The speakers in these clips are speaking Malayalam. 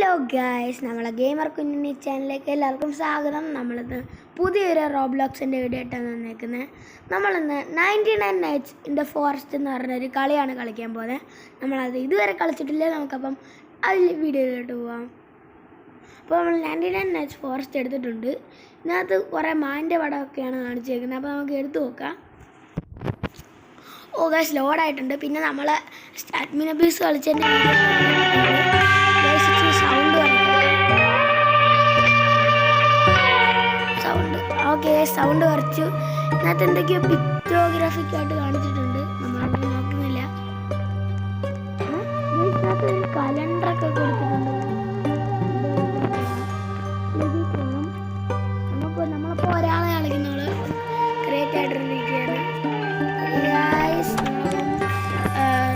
ഹലോ ഗായ്സ്, നമ്മളെ ഗെയിമർ കുഞ്ഞുണ്ണി ചാനലിലേക്ക് എല്ലാവർക്കും സ്വാഗതം. നമ്മളിന്ന് പുതിയൊരു റോബ്ലോക്സിൻ്റെ വീഡിയോ ആയിട്ടാണ് വന്നേക്കുന്നത്. നമ്മളിന്ന് 99 Nights in the Forest എന്ന് പറഞ്ഞൊരു കളിയാണ് കളിക്കാൻ പോകുന്നത്. നമ്മളത് ഇതുവരെ കളിച്ചിട്ടില്ല. നമുക്കപ്പം അതിൽ വീഡിയോയിലോട്ട് പോവാം. അപ്പോൾ നമ്മൾ 99 Nights Forest എടുത്തിട്ടുണ്ട്. ഇതിനകത്ത് കുറേ മാൻ്റെ പടമൊക്കെയാണ് കാണിച്ചേക്കുന്നത്. അപ്പോൾ നമുക്ക് എടുത്തു നോക്കാം. ഓ ഗായ്സ്, ലോഡായിട്ടുണ്ട്. പിന്നെ നമ്മൾ സ്റ്റാറ്റ്മിന പീസ് കളിച്ചതിൻ്റെ സൗണ്ട് കുറച്ചു. ഇതിനകത്ത് എന്തൊക്കെയോ പിക്ചോഗ്രാഫിക്കായിട്ട് കാണിച്ചിട്ടുണ്ട്. നമ്മളൊന്നും നോക്കുന്നില്ല. ഇതിനകത്ത് ഒരു കലണ്ടറൊക്കെ കൊടുത്തിട്ടുണ്ട്. നമ്മളിപ്പോൾ ഒരാളെ കളിക്കുന്നവള് ക്രിയേറ്റ് ആയിട്ടിരിക്കുകയാണ്.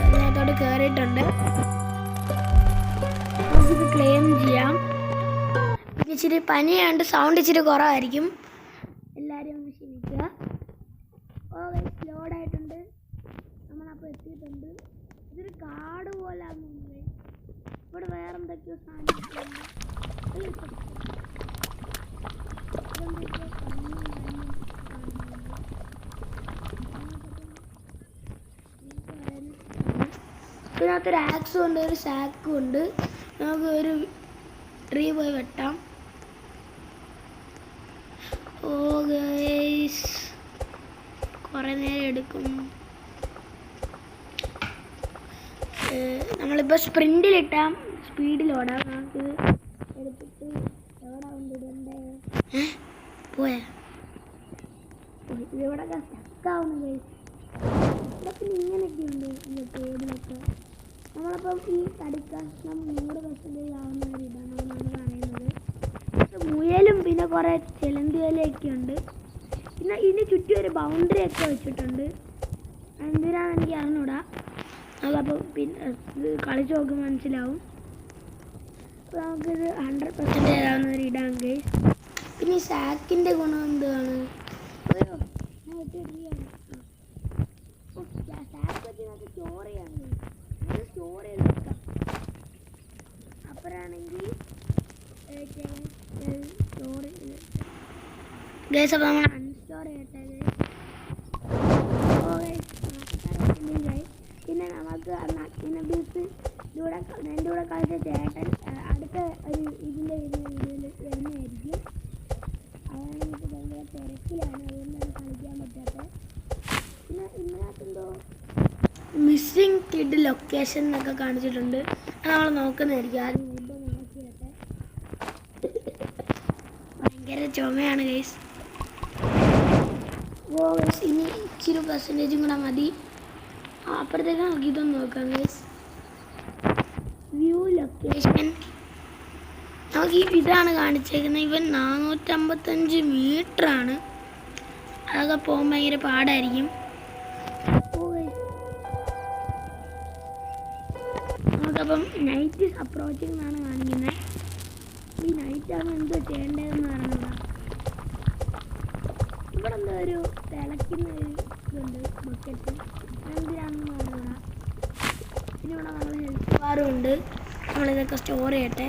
ഇതിനകത്തോട്ട് കയറിയിട്ടുണ്ട്. നമുക്കിത് ക്ലെയിം ചെയ്യാം. ഇച്ചിരി പനിയാണ്ട് സൗണ്ട് ഇച്ചിരി കുറവായിരിക്കും. എല്ലാവരും ഒന്ന് ക്ഷമിക്കുക. ലോഡായിട്ടുണ്ട്. നമ്മളപ്പോൾ എത്തിയിട്ടുണ്ട്. ഇതൊരു കാട് പോലെ ഇവിടെ വേറെ എന്തൊക്കെയോ സാധനം. ഇതിനകത്തൊരു ആക്സും ഉണ്ട്, ഒരു സാക്കും ഉണ്ട്. നമുക്ക് ഒരു ട്രീ പോയി വെട്ടാം. ഓ ഗൈസ്, കുറേ നേരം എടുക്കും. നമ്മളിപ്പോൾ സ്പ്രിൻറ്റിലിട്ടാം, സ്പീഡിലോടാം. നമുക്ക് എടുത്തിട്ട് എവിടെ കൊണ്ടിടണ്ടേ? പോയാ ഇതിവിടെ സ്റ്റക്കാവുന്നു ഗൈസ്. ഇതൊക്കെ ഇങ്ങനെയൊക്കെ ഉണ്ട് ഈ ടേബിളൊക്കെ. നമ്മളപ്പം ഈ തടിക്കഷ്ണം 100% ആവുന്ന ഒരു ഇതാണ് നമ്മൾ പറയുന്നത്. മുയലും പിന്നെ കുറേ ചിലന്തി വലയൊക്കെ ഉണ്ട്. പിന്നെ ഇതിന് ചുറ്റും ഒരു ബൗണ്ടറി ഒക്കെ വെച്ചിട്ടുണ്ട്. എന്തിനാണെന്ന് എനിക്ക് അറിഞ്ഞൂടാ. അതപ്പോൾ പിന്നെ ഇത് കളിച്ച് നോക്കുമ്പോൾ മനസ്സിലാവും. അപ്പോൾ നമുക്കിത് 100% ആവുന്ന ഒരു ഇടാം ഗൈസ്. പിന്നെ ഈ സാക്കിൻ്റെ ഗുണം എന്താണ്? സാക്കൊക്കെ സ്റ്റോർ ചെയ്യാൻ സ്റ്റോർ ചെയ്ത് വെക്കാം. അപ്പോഴാണെങ്കിൽ സ്റ്റോർ ഗൈസ്. അപ്പോൾ നമ്മൾ അൺസ്റ്റോർ ചെയ്യട്ടെ ഗൈസ്. പിന്നെ നമുക്ക് നക്കിന ബീസ് എൻ്റെ കൂടെ കളിച്ച ചേട്ടൻ അടുത്ത ഒരു ഇതിൻ്റെ വീഡിയോയിൽ വരുന്നതായിരിക്കും. അതാണെങ്കിൽ ഭയങ്കര തിരക്കിലാണ്, അതുകൊണ്ടാണ് കളിക്കാൻ പറ്റാത്തത്. പിന്നെ ഇതിനകത്തെന്തോ മിസ്സിങ് കിഡ് ലൊക്കേഷൻ എന്നൊക്കെ കാണിച്ചിട്ടുണ്ട്. അത് നമ്മൾ നോക്കുന്നതായിരിക്കും. ആദ്യം വീഡിയോ നോക്കിയിട്ട് ഭയങ്കര ചുമയാണ് ഗൈസ്. ഓ ഗൈസ്, ഇനി ഇച്ചിരി പെർസെൻറ്റേജും കൂടെ മതി. അപ്പോഴത്തേക്ക് നമുക്ക് ഇതൊന്ന് നോക്കാം ഗൈസ്. വ്യൂ ലൊക്കേഷൻ നമുക്ക് ഇതാണ് കാണിച്ചേക്കുന്നത്. ഇവൻ 455 മീറ്ററാണ്. അതൊക്കെ പോകാൻ ഭയങ്കര പാടായിരിക്കും. നമുക്കപ്പം നൈറ്റ് ഈസ് അപ്രോച്ചിങ് എന്നാണ് കാണിക്കുന്നത്. ഈ നൈറ്റ് ആകുമ്പോൾ എന്തോ ചെയ്യേണ്ടതെന്ന് പറയുന്നത്. ഇവിടെ എന്തോ ഒരു തിളയ്ക്കുന്ന ഒരു ഇതുണ്ട്, ബക്കറ്റ്. എന്തിനാണെന്ന് പറയുക. പിന്നെ ഇവിടെ നമ്മൾ ഹെൽത്ത് ബാറും ഉണ്ട്. നമ്മളിതൊക്കെ സ്റ്റോർ ചെയ്യട്ടെ.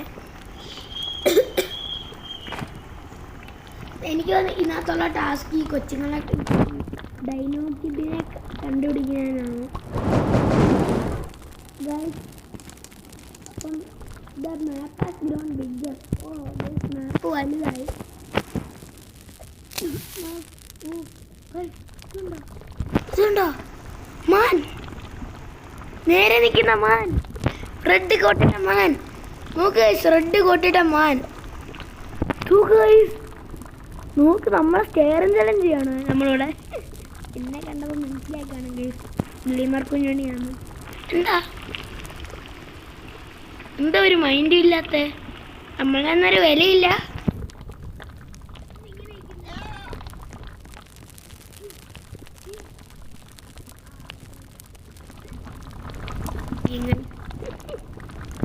എനിക്ക് ഇതിനകത്തുള്ള ടാസ്ക് ഈ കൊച്ചുങ്ങളെ ഡൈനോ കിഡിനെ കണ്ടുപിടിക്കാനാണ് ഗൈസ്. അപ്പം the map has grown bigger. Oh guys, map വലുതായി. ഇതുണ്ടോ മാൻ? നേരെ നിൽക്കുന്ന മാൻ, റെഡ് കോട്ടിട്ട മാൻ. നോക്ക് ഗൈസ്, റെഡ് കോട്ടിട്ട മാൻ. നോക്ക്, നമ്മളെ സ്റ്റെയറിംഗ് ചലഞ്ച് ചെയ്യാണ് നമ്മളിവിടെ. എന്നെ കണ്ടപ്പോൾ മനസ്സിലാക്കാണ് ഗൈസ്, ഗെയിമർ കുഞ്ഞുണ്ണിയാണ്. എന്താ ഒരു മൈൻഡും ഇല്ലാത്ത? നമ്മളെന്നൊരു വിലയില്ല.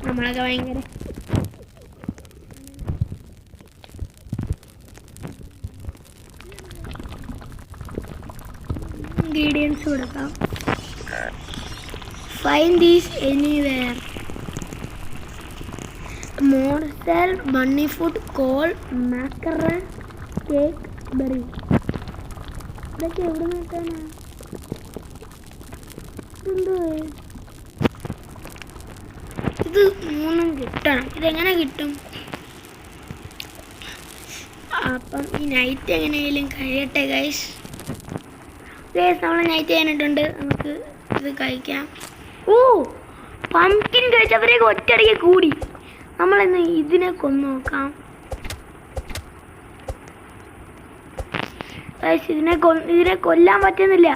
നമ്മളൊക്കെ ഭയങ്കര ഇൻഗ്രീഡിയൻസ് കൊടുക്കാം. Find these anywhere. Monster bunny food coal macaron cake berry. ഇതൊക്കെ എവിടെ നിൽക്കാനാ? എന്തോ ഇത് 3 കിട്ടണം. ഇതെങ്ങനെ കിട്ടും? അപ്പം ഈ നൈറ്റ് എങ്ങനെയായാലും കഴിയട്ടെ ഗൈസ്. നമ്മൾ നൈറ്റ് ചെയ്യാനിട്ടുണ്ട്. നമുക്ക് ഇത് കഴിക്കാം. ഓ പംകിൻ കഴിച്ചവരേക്ക് ഒറ്റയടിക്ക് കൂടി. നമ്മളിന്ന് ഇതിനെ കൊന്നു നോക്കാം. ഇതിനെ കൊല്ലാൻ പറ്റുന്നില്ല.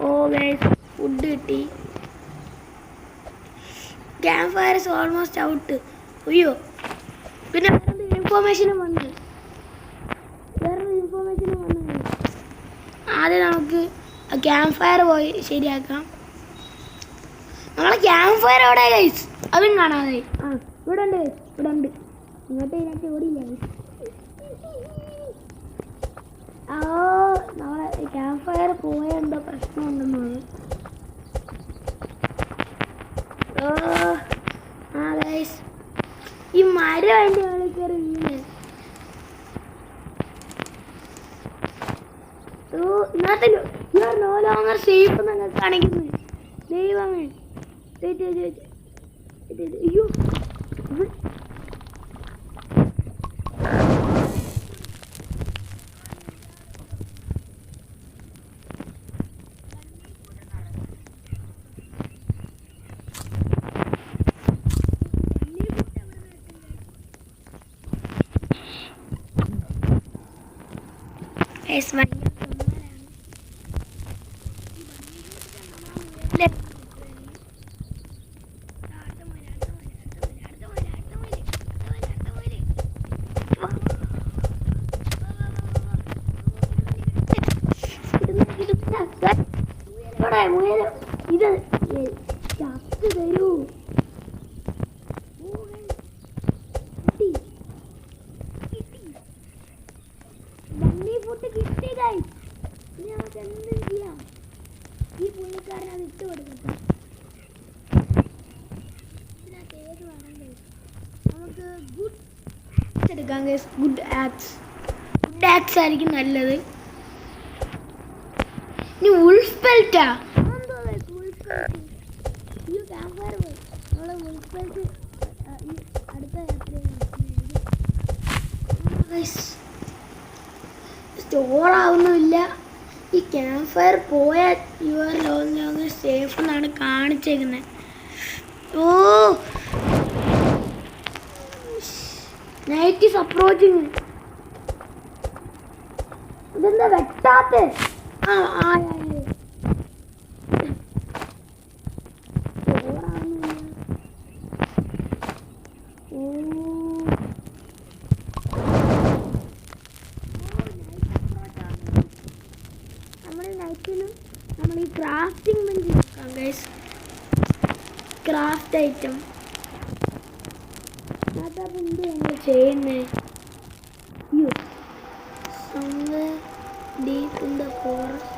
ഓ ഗൈസ് ഫുഡ് കിട്ടി. Camp fire is almost out. അയ്യോ പിന്നെ വേറൊരു ഇൻഫോർമേഷനും വന്നു. ആദ്യം നമുക്ക് ക്യാമ്പ് ഫയർ പോയി ശരിയാക്കാം. നമ്മളെ ക്യാമ്പ് ഫയർ എവിടെ ഗൈസ്? അതും കാണാതെ. ആ ഇവിടെ ഉണ്ട്. ഇങ്ങോട്ട് ഓടിയില്ല. ഓ നമ്മളെ ക്യാമ്പ് ഫയർ പോയ എന്തോ പ്രശ്നമുണ്ടെന്ന് തോന്നുന്നു. ഓ ആ ഗൈസ് ഈ മരം അതിൻ്റെ മുകളിൽ കയറി വീണ്. ഓ ഇന്നത്തെ നോ ലോങ്ങർ സേഫ് എന്നൊക്കെ കാണിക്കുന്നു. ദൈവമേ അയ്യോ ഇത് ചത്ത് തരൂ. കിട്ടി ഗൈസ്. ഇനി നമുക്ക് എന്തും ചെയ്യാം. ഈ പുള്ളിക്കാരൻ അത് ഇട്ട് കൊടുക്കട്ടെ. ഇതിനകത്ത് ഏത് വേണമെങ്കിൽ നമുക്ക് ഗുഡ് എടുക്കാം ഗൈസ്. ഗുഡ് ആക്സ് ആയിരിക്കും നല്ലത്. ഇനി ഉൾഫ് ബെൽറ്റാ അടുത്ത സ്റ്റോറാവുന്നില്ല. ഈ ക്യാമ്പ് ഫയർ പോയാൽ യുവർ ലോങ് സേഫ് എന്നാണ് കാണിച്ചേക്കുന്നത്. ഓ നൈറ്റ് ഈസ് അപ്രോച്ചിങ്. ഇതെന്താ വെട്ടാത്ത? നമ്മൾ ഈ ക്രാഫ്റ്റിംഗ് ബെഞ്ച് നോക്കാം ഗൈസ്. ക്രാഫ്റ്റ് ഐറ്റം അതപ്പം എന്ത് നമ്മൾ ചെയ്യുന്നത്? somewhere deep in the forest.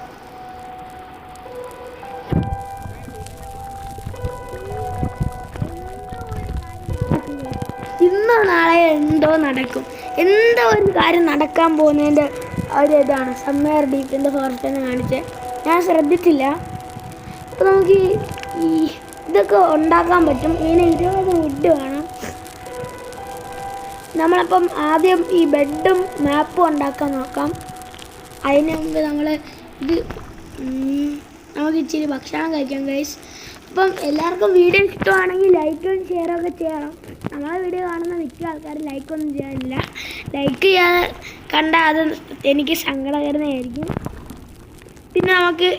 ഇന്നോ നാളെ എന്തോ നടക്കും. എന്തോ ഒരു കാര്യം നടക്കാൻ പോകുന്നതിൻ്റെ ഒരു ഇതാണ് somewhere deep in the forest എന്ന് കാണിച്ചത്. ഞാൻ ശ്രദ്ധിച്ചില്ല. അപ്പോൾ നമുക്ക് ഈ ഇതൊക്കെ ഉണ്ടാക്കാൻ പറ്റും. ഇതിന് 20 വുഡ് വേണം. നമ്മളപ്പം ആദ്യം ഈ ബെഡും മാപ്പും ഉണ്ടാക്കാൻ നോക്കാം. അതിന് മുമ്പ് നമ്മൾ ഇത് നമുക്ക് ഇച്ചിരി ഭക്ഷണം കഴിക്കാം ഗൈസ്. അപ്പം എല്ലാവർക്കും വീഡിയോ ഇഷ്ടമാണെങ്കിൽ ലൈക്കും ഷെയറൊക്കെ ചെയ്യണം. നമ്മളെ വീഡിയോ കാണുന്ന മിക്ക ആൾക്കാരും ലൈക്കൊന്നും ചെയ്യാനില്ല. ലൈക്ക് ചെയ്യാതെ കണ്ടാൽ അത് എനിക്ക് സങ്കടകരമായിരിക്കും. പിന്നെ നമുക്ക്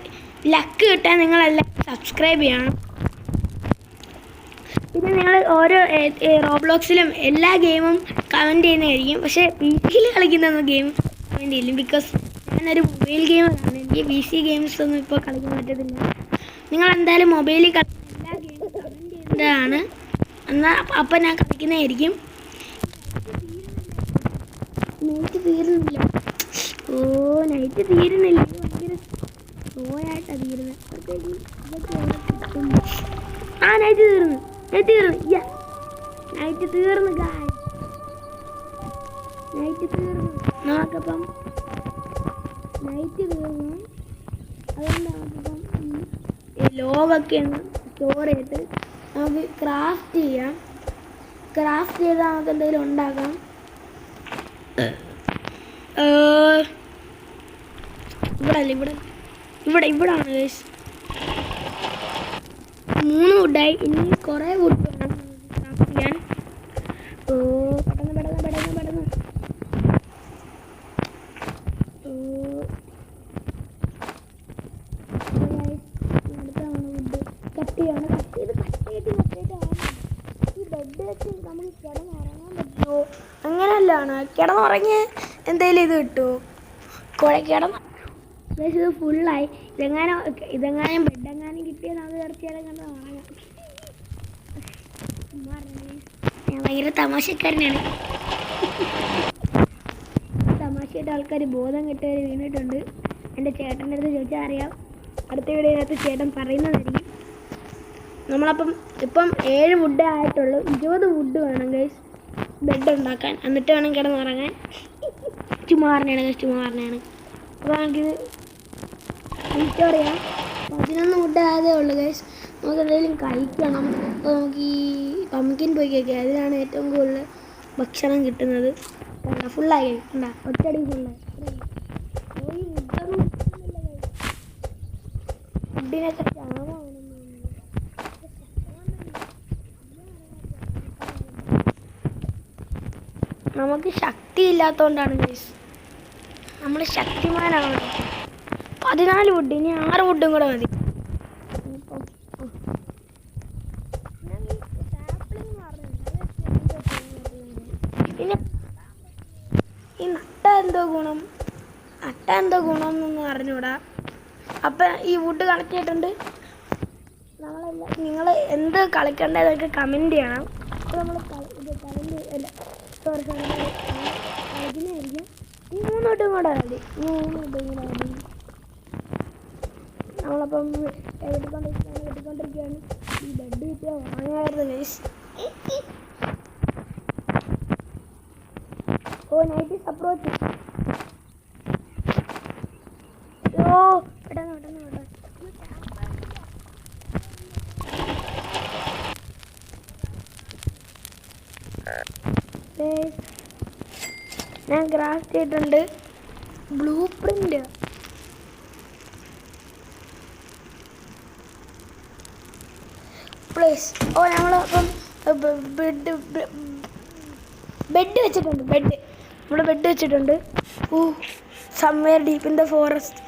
ലക്ക് കിട്ടാൻ നിങ്ങളെല്ലാം സബ്സ്ക്രൈബ് ചെയ്യണം. പിന്നെ നിങ്ങൾ ഓരോ റോബ്ലോക്സിലും എല്ലാ ഗെയിമും കമൻറ്റ് ചെയ്യുന്നതായിരിക്കും. പക്ഷേ പി സിയിൽ കളിക്കുന്ന ഗെയിം കമൻറ്റ് ചെയ്യില്ല. ബിക്കോസ് ഞാനൊരു മൊബൈൽ ഗെയിമാണ്. എനിക്ക് പി സി ഗെയിംസ് ഒന്നും ഇപ്പോൾ കളിക്കാൻ പറ്റത്തില്ല. നിങ്ങൾ എന്തായാലും മൊബൈലിൽ കളിക്കുന്ന എല്ലാ ഗെയിമും കമൻറ്റ് ചെയ്യുന്നതാണ്. എന്നാൽ അപ്പം ഞാൻ കളിക്കുന്നതായിരിക്കും. നൈറ്റ് തീരുന്നില്ല. ഓ നൈറ്റ് തീരുന്നില്ല. ഭയങ്കര സ്ലോയായിട്ടാണ് തീരുന്നത്. കഴിയുമ്പോഴത്തേക്ക് ഇതൊക്കെ എവിടെ കിട്ടും? ആ നൈറ്റ് തീർന്നു. നൈറ്റ് തീർന്നു ഗായ്സ്. നൈറ്റ് തീർന്നു. നമുക്കപ്പം നൈറ്റ് തീർന്നു. അതുകൊണ്ട് നമുക്കിപ്പം ഈ ലോഗൊക്കെ ഒന്ന് സ്റ്റോർ ചെയ്തിട്ട് നമുക്ക് ക്രാഫ്റ്റ് ചെയ്യാം. ക്രാഫ്റ്റ് ചെയ്താൽ നമുക്ക് എന്തെങ്കിലും ഉണ്ടാക്കാം. ഇവിടാണ് ഗൈസ്. 3 വുഡായി. ഇനി കുറേ വുഡ് വേണം ക്രാഫ്റ്റ് ചെയ്യാൻ. പെട്ടെന്ന് വുഡ് കട്ട് ചെയ്യാണ്. ഈ ബെഡ് വെച്ച് നമുക്ക് കിടന്നുറങ്ങാൻ പറ്റുമോ? അങ്ങനെയല്ലാണ് കിടന്നുറങ്ങി എന്തെങ്കിലും ഇത് കിട്ടുമോ? കിടന്ന് ഇത് ഫുള്ളായി. ഇതെങ്ങാനും ബെഡെങ്ങാനും കിട്ടിയാൽ നമുക്ക് കുറച്ചേരം കണ്ട് ഉറങ്ങാം. ഞാൻ ഭയങ്കര തമാശക്കാരനാണ്. തമാശയായിട്ട് ആൾക്കാർ ബോധം കെട്ടവർ വീണിട്ടുണ്ട്. എൻ്റെ ചേട്ടൻ്റെ അടുത്ത് ചോദിച്ചാൽ അറിയാം. അടുത്ത വീഡിയോയിനകത്ത് ചേട്ടൻ പറയുന്നതായിരിക്കും. നമ്മളപ്പം ഇപ്പം 7 വുഡേ ആയിട്ടുള്ളൂ. 20 വുഡ് വേണം ഗൈസ് ബെഡ് ഉണ്ടാക്കാൻ. എന്നിട്ട് വേണം കിടന്നുറങ്ങാൻ. ചുമ്മാ പറഞ്ഞാണ്. അപ്പോൾ നമുക്കിത് സ്റ്റോർ ചെയ്യാം. 11 വുഡ് ആയതേ ഉള്ളൂ ഗൈസ്. നമുക്ക് എന്തെങ്കിലും കഴിക്കണം. അപ്പോൾ നമുക്ക് ഈ പംകിൻ പോയി കഴിക്കാം. അതിലാണ് ഏറ്റവും കൂടുതൽ ഭക്ഷണം കിട്ടുന്നത്. ഫുള്ളായി കണ്ടാ ഒറ്റടി ഫുള്ളായി. ഫുഡിനൊക്കെ ക്ഷാമമാണ്. നമുക്ക് ശക്തി ഇല്ലാത്തതുകൊണ്ടാണ് ഗൈസ്. നമ്മൾ ശക്തിമാനാണ്. 14 വുഡ്. ഇനി 6 വുഡും കൂടെ മതി. പിന്നെ ഈ നട്ട എന്തോ ഗുണം എന്നൊന്നും അറിഞ്ഞൂടാ. അപ്പം ഈ വുഡ് കളക്ട് ചെയ്തിട്ടുണ്ട്. നിങ്ങൾ എന്ത് കളിക്കേണ്ടതൊക്കെ കമൻറ്റ് ചെയ്യണം. അപ്പോൾ നമ്മൾ കളിക്കുന്നതായിരിക്കും. ഈ 3 വുഡും കൂടെ മതി. നമ്മളപ്പം കെട്ടിക്കൊണ്ടിരിക്കുകയാണ്. ഈ ബെഡ് കിട്ടിയാൽ വാങ്ങായിരുന്നു ഗൈസ്. Night approach. പെട്ടെന്ന് ഞാൻ ക്രാഫ്റ്റ് ചെയ്തിട്ടുണ്ട്. Blueprint. നമ്മളപ്പം ബെഡ് വെച്ചിട്ടുണ്ട്. Somewhere deep in the forest.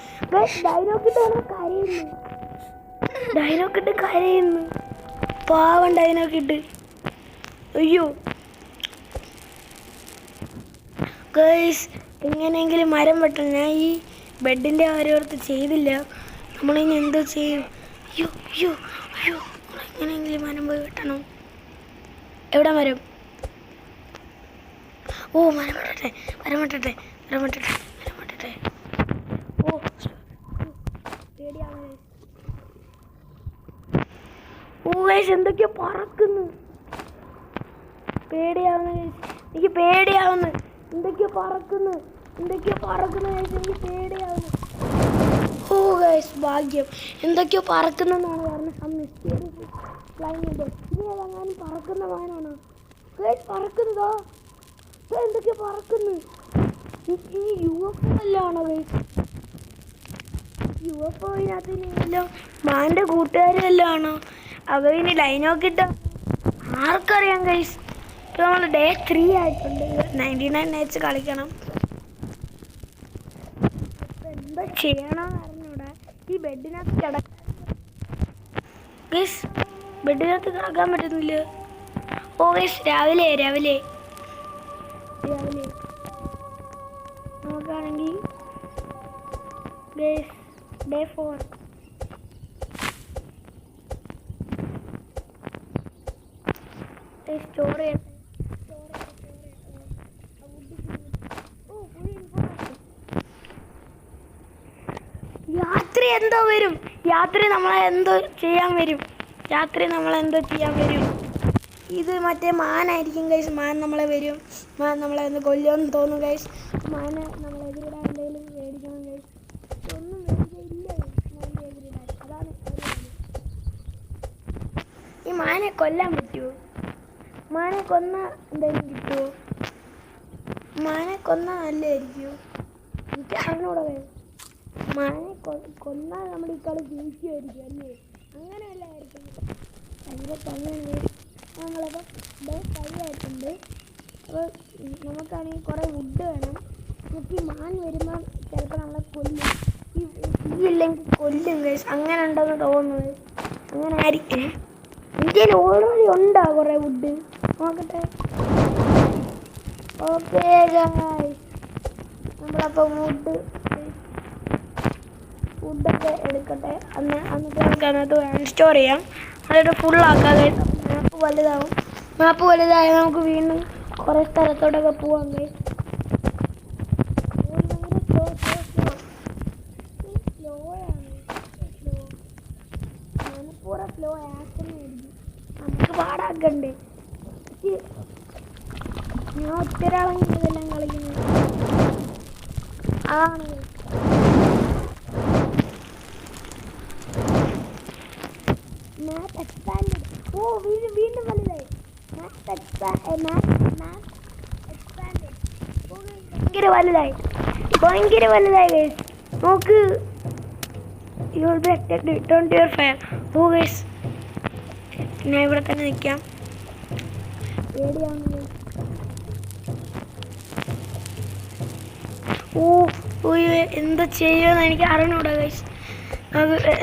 ഡൈനോക്കിട്ട് കരയുന്നു. പാവം ഡൈനോക്കിട്ട്. അയ്യോ ഗൈസ്, എങ്ങനെയെങ്കിലും മരം വെട്ടണം. ഞാൻ ഈ ബെഡിൻ്റെ ഓരോരുത്തർ ചെയ്തില്ല. നമ്മളിനി എന്തോ ചെയ്യും? അയ്യോ എങ്ങനെയെങ്കിലും മരം പോയി വെട്ടണം. എവിടെ മരം? മരം വെട്ടട്ടെ. ഗൈസ് എന്തൊക്കെയോ പറക്കുന്നു. എനിക്ക് പേടിയാവുന്നു. എന്തൊക്കെയോ പറക്കുന്നു ഗൈസ്. എനിക്ക് പേടിയാവുന്നു. ഗൈസ് ഭാഗ്യം. എന്തൊക്കെയോ പറക്കുന്നെന്നാണ് പറഞ്ഞത്. ഇതിനെങ്ങാനും പറക്കുന്ന വാനാണോ ഗൈസ്? പറക്കുന്നതോ? എന്തൊക്കെയോ പറക്കുന്നു. UFO അല്ലാണോ guys? UFOയിനകത്ത് ഇനിയല്ലോ മാൻ്റെ കൂട്ടുകാരെല്ലാം ആണോ? അതോ ഇനി ഡൈനോക്കിട്ട്? ആർക്കറിയാം ഗൈസ്. ഇപ്പോൾ നമ്മൾ ഡേ 3 ആയിട്ടുണ്ട്. 99 നൈറ്റ്സ് കളിക്കണം. എന്താ ചെയ്യണമെന്ന് അറിഞ്ഞൂടാ. ഈ ബെഡിനകത്ത് ഗൈസ്, ബെഡിനകത്ത് കിടക്കാൻ പറ്റുന്നില്ല. ഗൈസ് രാവിലെ നോക്കുകയാണെങ്കിൽ ഗൈസ് ഡേ 4 സ്റ്റോർ ചെയ്യട്ടെ. രാത്രി എന്തോ വരും. രാത്രി നമ്മളെന്തോ ചെയ്യാൻ വരും. ഇത് മറ്റേ മാനായിരിക്കും ഗൈസ്. മാൻ നമ്മളെ വരും. മാൻ നമ്മളെ ഒന്ന് കൊല്ലുമെന്ന് തോന്നും ഗൈസ്. മാന് നമ്മളെതിരിടാൻ എന്തെങ്കിലും മേടിക്കണം ഗൈസ്. ഒന്നും മേടിക്കില്ല മാൻ്റെ എതിരിടാൻ. അതാണ് ഈ മാനെ കൊല്ലാൻ പറ്റുമോ? മാനെ കൊന്ന എന്തെങ്കിലും കിട്ടുമോ? മാനെ കൊന്ന നല്ലതായിരിക്കുമോ? എനിക്ക് അറിഞ്ഞൂടെ ഗൈസ്. മാനെ കൊന്നാൽ നമ്മൾ ഈ കളി ജയിക്കുമായിരിക്കും അല്ലേ? അങ്ങനെയല്ല ആയിരിക്കും. ഭയങ്കര കളിയാണ്. നമ്മളപ്പോൾ കൈയായിട്ടുണ്ട്. അപ്പോൾ നമുക്കാണെങ്കിൽ കുറേ വുഡ് വേണം. നമുക്ക് ഈ മാൻ വരുമ്പോൾ ചിലപ്പോൾ നമ്മളെ കൊല്ലും. ഈ ഇല്ലെങ്കിൽ കൊല്ലും ഗൈസ്. അങ്ങനെ ഉണ്ടെന്ന് തോന്നുന്നത്. അങ്ങനെ ആയിരിക്കും. ഇന്ത്യയിൽ ഓൾറെഡി ഉണ്ടോ കുറേ വുഡ്? നോക്കട്ടെ. ഓക്കെ ഗൈസ്, നമ്മളപ്പോൾ വുഡൊക്കെ എടുക്കട്ടെ. എന്നിട്ട് നമുക്ക് അതിനകത്ത് വേണം സ്റ്റോർ ചെയ്യാം. അതിട്ട് ഫുള്ളാക്കാതെ മാപ്പ് വലുതായാൽ നമുക്ക് വീണ്ടും കുറേ സ്ഥലത്തോട്ടൊക്കെ പോവാം ഗൈസ്. സ്ലോ ആക്കണമായിരിക്കും. നമുക്ക് പാടാക്കണ്ടേ? ഞാൻ ഒറ്റരാളെങ്കിലും ഇതെല്ലാം കളിക്കുന്നത് ആണ്. മാപ്പ് എക്സ്പാൻഡ്. ഓ വീണ്ടും വലുതായി. ഭയങ്കര വലുതായി ഗൈസ്. നോക്ക്. ഞാൻ ഇവിടെ തന്നെ നിൽക്കാം. പേടിയാവുന്നു. എന്താ ചെയ്യുമെന്ന് എനിക്ക് അറിഞ്ഞൂടാ ഗൈസ്.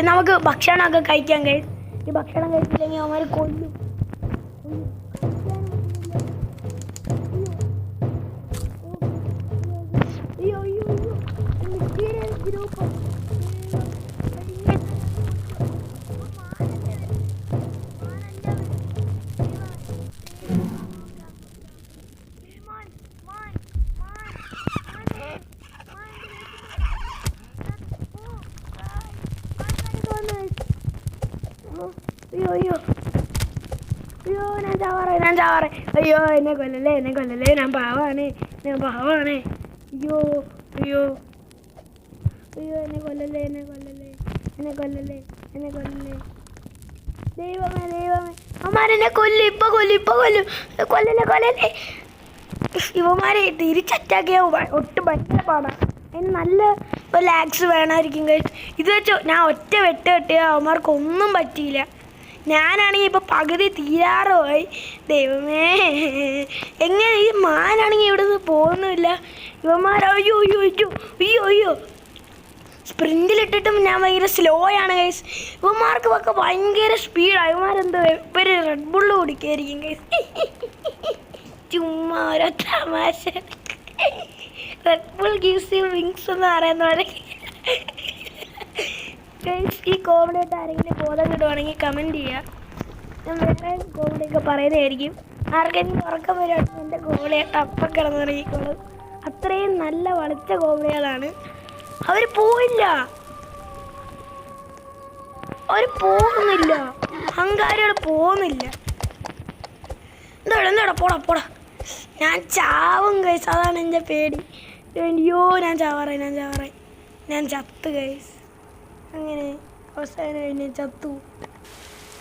നമുക്ക് ഭക്ഷണമൊക്കെ കഴിക്കാൻ കഴിയും. ഈ ഭക്ഷണം കഴിച്ചില്ലെങ്കിൽ അവന്മാർ കൊല്ലും. ഗ്രൂപ്പ് ഞാൻ ചാവാറേ. അയ്യോ എന്നെ കൊല്ലല്ലേ, ഞാൻ പാവാണേ. അയ്യോ എന്നെ കൊല്ലല്ലേ. ദൈവമേ അവന്മാരെന്നെ ഇപ്പൊ കൊല്ലും. കൊല്ലല്ലേ. ഇവന്മാരെ തിരിച്ചറ്റാക്കിയ ഒട്ടും ഭയങ്കര പാടാണ്. അതിന് നല്ല ഒരു ലാക്സ് വേണമായിരിക്കും ഗൈസ്. ഇത് വെച്ചോ ഞാൻ ഒറ്റ വെട്ടിയ അവന്മാർക്കൊന്നും പറ്റിയില്ല. ഞാനാണെങ്കിൽ ഇപ്പോൾ പകുതി തീരാറുമായി. ദൈവമേ, എങ്ങനെ ഈ മാനാണെങ്കിൽ ഇവിടെ നിന്ന് പോകുന്നില്ല. ഇവന്മാർ അയ്യോ സ്പ്രിൻറ്റിലിട്ടിട്ടും ഞാൻ ഭയങ്കര സ്ലോ ആണ് ഗൈസ്. ഇവന്മാർക്ക് ഒക്കെ ഭയങ്കര സ്പീഡാണ്. ഇവന്മാരെന്തോ ഇവർ റെഡ് ബുള്ള് കുടിക്കായിരിക്കും ഗൈസ്. ചുമ്മാ ഓരോ തമാശ. Red bull gives you wings എന്ന് പറയുന്ന പോലെ. ഈ കോമഡി ആയിട്ട് ആരെങ്കിലും ബോധം കിട്ടുവാണെങ്കിൽ കമൻറ്റ് ചെയ്യുക. ഞാൻ വേറെ കോമഡിയൊക്കെ പറയുന്നതായിരിക്കും. ആർക്കെങ്കിലും ഉറക്കം വരുവാണെങ്കിൽ എൻ്റെ കോമഡിയായിട്ട് അപ്പം കിടന്നിറങ്ങിക്കോളും. അത്രയും നല്ല വളിച്ച കോമഡികളാണ്. അവർ പോകുന്നില്ല. അഹങ്കാരികൾ പോകുന്നില്ല. എന്താടാ പോടാ. ഞാൻ ചാവും ഗൈസ്. അതാണ് എൻ്റെ പേടി. അയ്യോ ഞാൻ ചാവാറായി. ഞാൻ ചത്ത് ഗൈസ്. അങ്ങനെ അവസാനം കഴിഞ്ഞ് ചത്തു.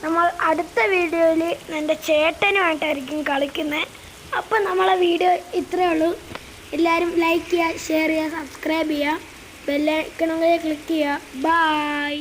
നമ്മൾ അടുത്ത വീഡിയോയിൽ എൻ്റെ ചേട്ടനുമായിട്ടായിരിക്കും കളിക്കുന്നത്. അപ്പം നമ്മളെ വീഡിയോ ഇത്രയേ ഉള്ളൂ. എല്ലാവരും ലൈക്ക് ചെയ്യുക, ഷെയർ ചെയ്യുക, സബ്സ്ക്രൈബ് ചെയ്യുക, ബെല്ലൈക്കണൊക്കെ ക്ലിക്ക് ചെയ്യുക. ബൈ.